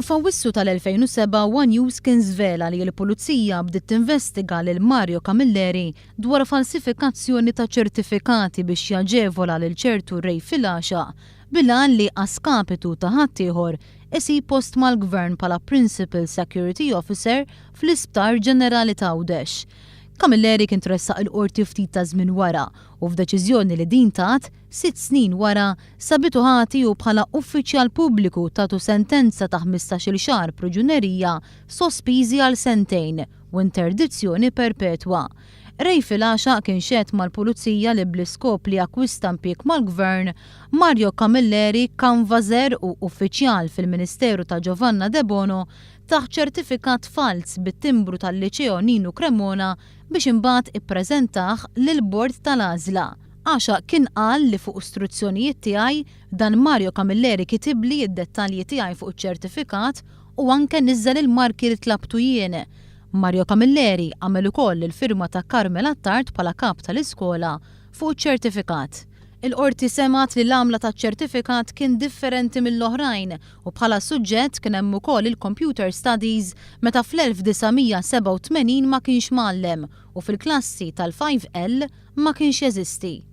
F'Awwissu tal-2007 One News kien żvela li l-Pulizija bdiet tinvestiga lil Mario Camilleri dwar falsifikazzjoni ta' ċertifikati biex jaġevola lil ċertu Ray Filascia bil-għan li għaskapitu ta' ħaddieħor isib post mal-Gvern bħala Principal Security Officer fl-Isptar Ġenerali ta' Għawdex. Camilleri kien tressaq il-qorti ftit ta' żmien wara u f'deċiżjoni li din tat 6 snin wara sabitu ħati u bħala uffiċjal pubbliku tagħtu sentenza ta' 15-il xahar priġunerija sospiżi għal 2 snin u interdizzjoni perpetwa. Ray Filascia kien xedt mal-Pulizija li bl-iskop li akkwista impjieg mal-Gvern, Mario Camilleri kanvażer u uffiċjal fil-Ministeru ta' Giovanna De Bono taħt ċertifikat fals bit-timbru tal-Liċeo Ninu Cremona biex imbagħad ippreżentah lill-Bord tal-Għażla. Għaxa kien qal li fuq istruzzjonijiet tiegħi dan Mario Camilleri kitibli d-dettalji tiegħi fuq iċ-ċertifikat u anke niżżel il-marki li tlabtu jien. Mario Camilleri għamel ukoll il-firma ta' Carmel Attard bħala kap tal-iskola fuq iċ-ċertifikat. Il-qorti semat li l-għamla taċ-ċertifikat kien differenti mill-oħrajn u bħala suġġett kien hemm ukoll il-Computer Studies meta fl-1987 ma kienx mgħallem u fil-klassi tal-5L ma kienx jeżisti.